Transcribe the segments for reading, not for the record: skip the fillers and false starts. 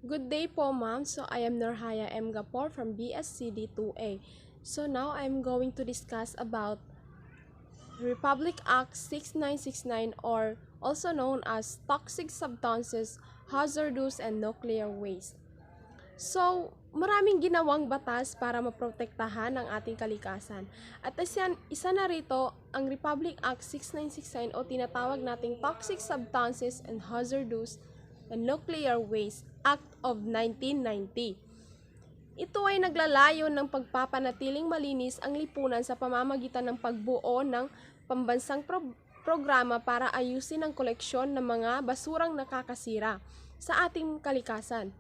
Good day po, ma'am. So, I am Nurhaya M. Gapor from BSCD 2A. So, now I'm going to discuss about Republic Act 6969, or also known as Toxic Substances, Hazardous and Nuclear Waste. So, maraming ginawang batas para maprotektahan ang ating kalikasan. At isa na rito ang Republic Act 6969 o tinatawag nating Toxic Substances and Hazardous and Nuclear Waste Act of 1990. Ito ay naglalayon ng pagpapanatiling malinis ang lipunan sa pamamagitan ng pagbuo ng pambansang programa para ayusin ang koleksyon ng mga basurang nakakasira sa ating kalikasan.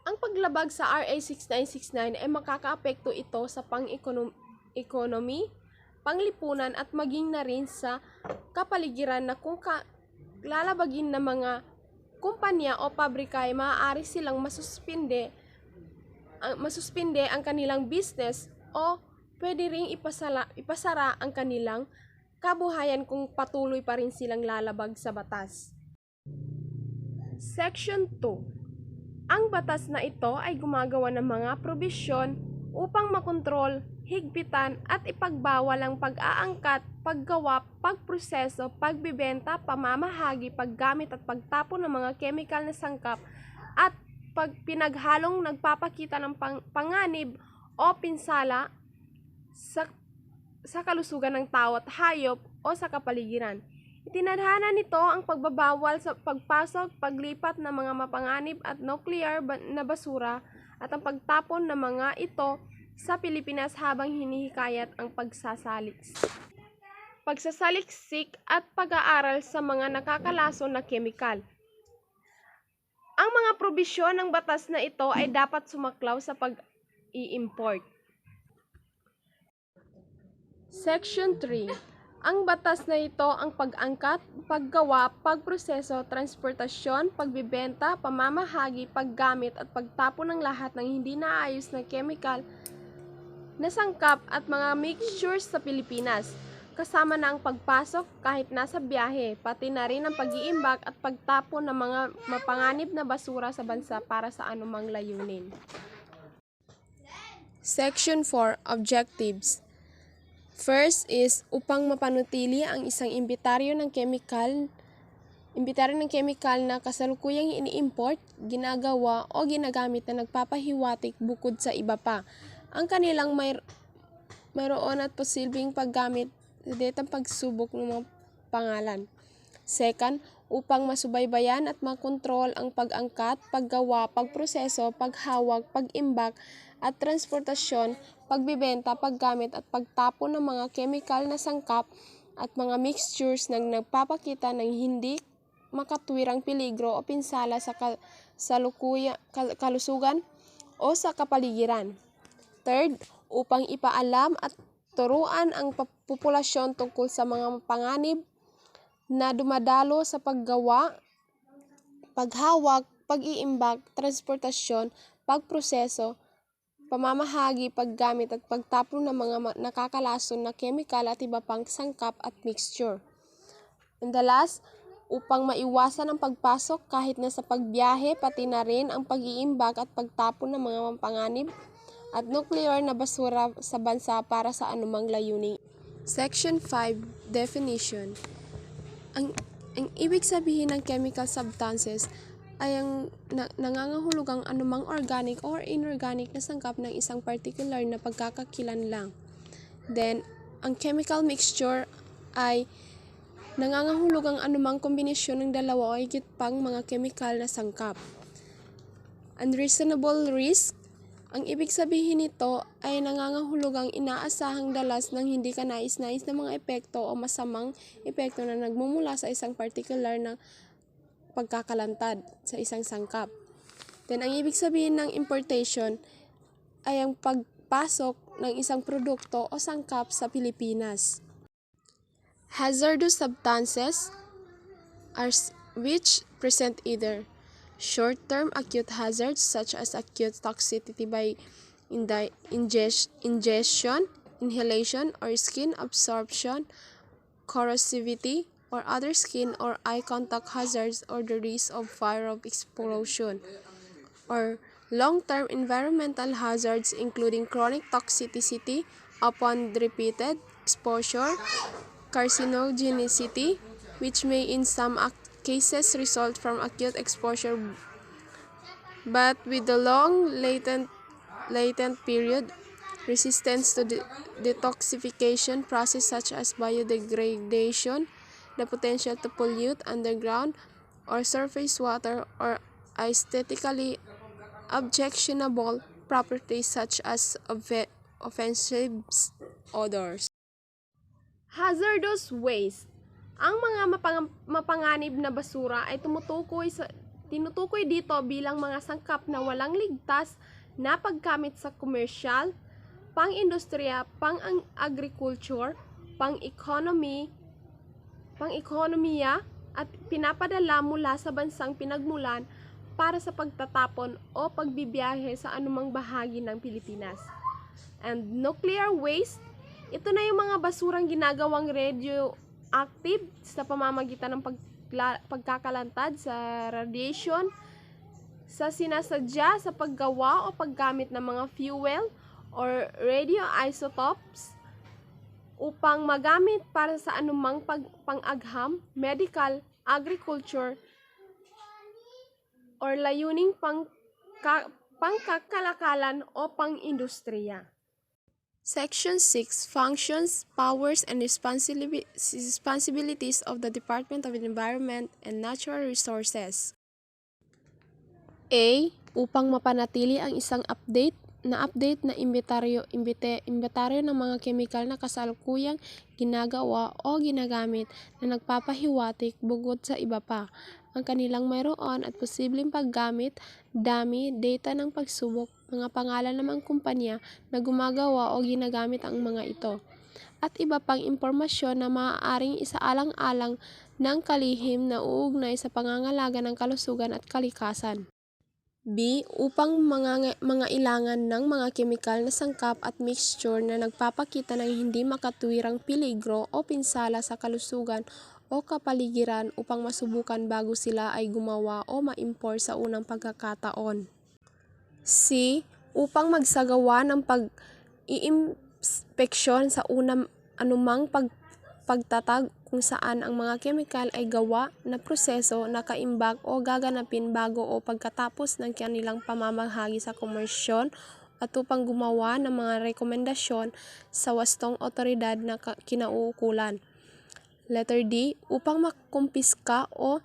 Ang paglabag sa RA 6969 ay makakaapekto ito sa pang-economy, panglipunan at maging na rin sa kapaligiran na kung lalabagin ng mga kumpanya o pabrika ay maaari silang masuspinde ang kanilang business o pwede ring ipasara ang kanilang kabuhayan kung patuloy pa rin silang lalabag sa batas. Section 2. Ang batas na ito ay gumagawa ng mga probisyon upang makontrol, higpitan at ipagbawal ang pag-aangkat, paggawa, pagproseso, pagbibenta, pamamahagi, paggamit at pagtapon ng mga chemical na sangkap at pinaghalong nagpapakita ng panganib o pinsala sa kalusugan ng tao at hayop o sa kapaligiran. Itinadhana nito ang pagbabawal sa pagpasok, paglipat ng mga mapanganib at nuclear na basura at ang pagtapon ng mga ito sa Pilipinas habang hinihikayat ang pagsasaliksik at pag-aaral sa mga nakakalason na kemikal. Ang mga probisyon ng batas na ito ay dapat sumaklaw sa pag-i-import. Section 3. Ang batas na ito ang pag-angkat, paggawa, pagproseso, transportasyon, pagbibenta, pamamahagi, paggamit at pagtapon ng lahat ng hindi naayos na chemical na sangkap at mga mixtures sa Pilipinas, kasama na ang pagpasok kahit nasa biyahe, pati na rin ang pag-iimbak at pagtapon ng mga mapanganib na basura sa bansa para sa anumang layunin. Section 4. Objectives. First is upang mapanatili ang isang imbitaryo ng chemical na kasalukuyang ini-import, ginagawa o ginagamit na nagpapahiwatig bukod sa iba pa. Ang kanilang mayroon at posibleng paggamit sa detang pagsubok ng mga pangalan. Second, upang masubaybayan at makontrol ang pag-angkat, paggawa, pagproseso, paghawak, pag-imbak at transportasyon, pagbibenta, paggamit at pagtapon ng mga chemical na sangkap at mga mixtures na nagpapakita ng hindi makatwirang peligro o pinsala sa kalusugan o sa kapaligiran. Third, upang ipaalam at turuan ang populasyon tungkol sa mga panganib na dumadalo sa paggawa, paghawak, pag-iimbak, transportasyon, pagproseso, pamamahagi, paggamit at pagtapon ng mga nakakalason na chemical at iba pang sangkap at mixture. And the last, upang maiwasan ang pagpasok kahit na sa pagbiyahe, pati na rin ang pag-iimbak at pagtapon ng mga panganib at nuclear na basura sa bansa para sa anumang layunin. Section 5. Definition. Ang ibig sabihin ng chemical substances ay ang nangangahulugang anumang organic or inorganic na sangkap ng isang particular na pagkakakilanlang. Then, ang chemical mixture ay nangangahulugang anumang kombinasyon ng dalawa o higit pang mga chemical na sangkap. Unreasonable risk. Ang ibig sabihin nito ay nangangahulugang inaasahang dalas ng hindi kanais-nais na mga epekto o masamang epekto na nagmumula sa isang particular na pagkakalantad sa isang sangkap. Then, ang ibig sabihin ng importation ay ang pagpasok ng isang produkto o sangkap sa Pilipinas. Hazardous substances are which present either short-term acute hazards such as acute toxicity by ingestion, inhalation, or skin absorption, corrosivity, or other skin or eye contact hazards or the risk of fire of explosion, or long-term environmental hazards including chronic toxicity upon repeated exposure, carcinogenicity, which may in some cases result from acute exposure but with the long latent period, resistance to the detoxification process such as biodegradation, the potential to pollute underground or surface water, or aesthetically objectionable properties such as offensive odors. Hazardous waste. Ang mga mapanganib na basura ay tinutukoy dito bilang mga sangkap na walang ligtas na paggamit sa komersyal, pang-industriya, pang-agriculture, pang-ekonomiya at pinapadala mula sa bansang pinagmulan para sa pagtatapon o pagbibiyahe sa anumang bahagi ng Pilipinas. And nuclear waste, ito na yung mga basurang ginagawang radioactive sa pamamagitan ng pagkakalantad sa radiation, sa sinasadya sa paggawa o paggamit ng mga fuel or radioisotopes upang magamit para sa anumang pang-agham, medical, agriculture, or layuning pangkakalakalan o pang-industriya. Section 6. Functions, powers, and responsibilities of the Department of Environment and Natural Resources. A. Upang mapanatili ang isang update na imbentaryo ng mga kemikal na kasalukuyang ginagawa o ginagamit na nagpapahiwatig bukod sa iba pa ang kanilang mayroon at posibleng paggamit, dami, data ng pagsubok, mga pangalan ng mga kumpanya na gumagawa o ginagamit ang mga ito, at iba pang impormasyon na maaaring isaalang-alang ng kalihim na uugnay sa pangangalaga ng kalusugan at kalikasan. B. Upang mga ilangan ng mga kemikal na sangkap at mixture na nagpapakita ng hindi makatuwirang peligro o pinsala sa kalusugan o kapaligiran upang masubukan bago sila ay gumawa o ma-import sa unang pagkakataon. C. Upang magsagawa ng pag-iinspeksyon sa anumang pagtatag kung saan ang mga kemikal ay gawa na proseso na kaimbag o gaganapin bago o pagkatapos ng kanilang pamamahagi sa komersyon at upang gumawa ng mga rekomendasyon sa wastong otoridad na kinauukulan. Letter D. Upang makumpiska o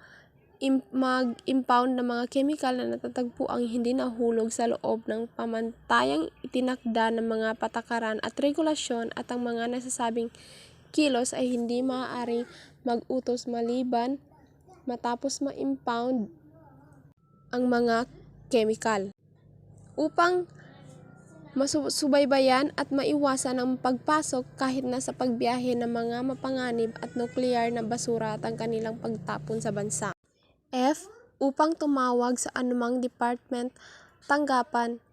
mag-impound ng mga kemikal na natatagpo ang hindi nahulog sa loob ng pamantayang itinakda ng mga patakaran at regulasyon at ang mga nasasabing kilos ay hindi maaaring mag-utos maliban matapos ma-impound ang mga kemikal. Upang masubaybayan at maiwasan ang pagpasok kahit na sa pagbiyahe ng mga mapanganib at nuklear na basura at ang kanilang pagtapon sa bansa. F. Upang tumawag sa anumang department, tanggapang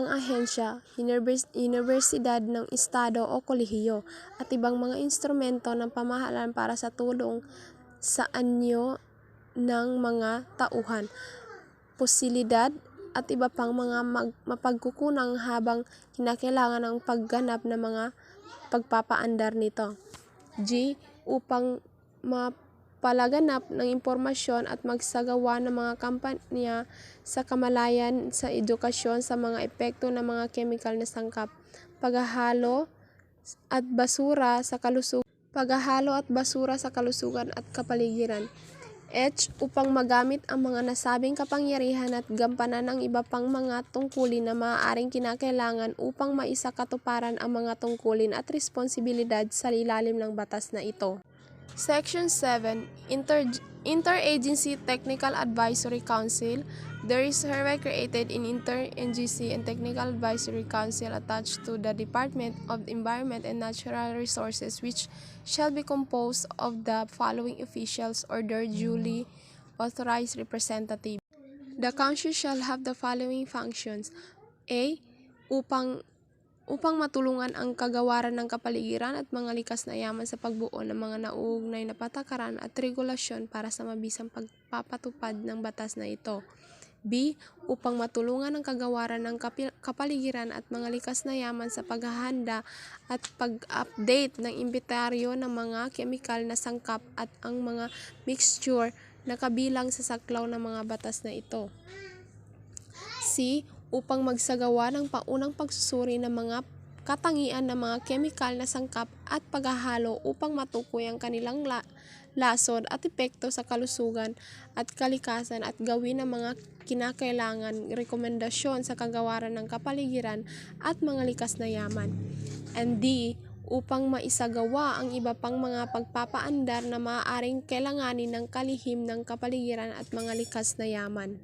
ahensya, universidad ng estado o kolehiyo, at ibang mga instrumento ng pamahalaan para sa tulong sa anyo ng mga tauhan, posilidad, at iba pang mga mapagkukunang habang kinakailangan ang pagganap ng mga pagpapaandar nito. G. Upang mapalaganap ng impormasyon at magsagawa ng mga kampanya sa kamalayan sa edukasyon sa mga epekto ng mga kemikal na sangkap, paghahalo at basura sa kalusugan at kapaligiran. H. Upang magamit ang mga nasabing kapangyarihan at gampanan ang iba pang mga tungkulin na maaaring kinakailangan upang maisakatuparan ang mga tungkulin at responsibilidad sa ilalim ng batas na ito. Section 7. Interagency Technical Advisory Council. There is hereby created an Interagency and Technical Advisory Council attached to the Department of Environment and Natural Resources, which shall be composed of the following officials or their duly authorized representative. The council shall have the following functions. A. Upang upang matulungan ang kagawaran ng kapaligiran at mga likas na yaman sa pagbuo ng mga nauugnay na patakaran at regulasyon para sa mabisang pagpapatupad ng batas na ito. B. Upang matulungan ang kagawaran ng kapaligiran at mga likas na yaman sa paghahanda at pag-update ng imbitaryo ng mga kemikal na sangkap at ang mga mixture na kabilang sa saklaw ng mga batas na ito. C. Upang magsagawa ng paunang pagsusuri ng mga katangian ng mga kemikal na sangkap at paghahalo upang matukoy ang kanilang lasod at epekto sa kalusugan at kalikasan at gawin ang mga kinakailangan rekomendasyon sa kagawaran ng kapaligiran at mga likas na yaman. And D. Upang maisagawa ang iba pang mga pagpapaandar na maaaring kailanganin ng kalihim ng kapaligiran at mga likas na yaman.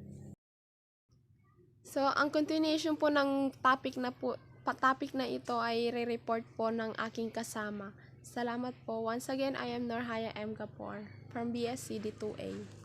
So, ang continuation po ng topic na ito ay re-report po ng aking kasama. Salamat po. Once again, I am Norhaya M. Gapor from BSCD 2A.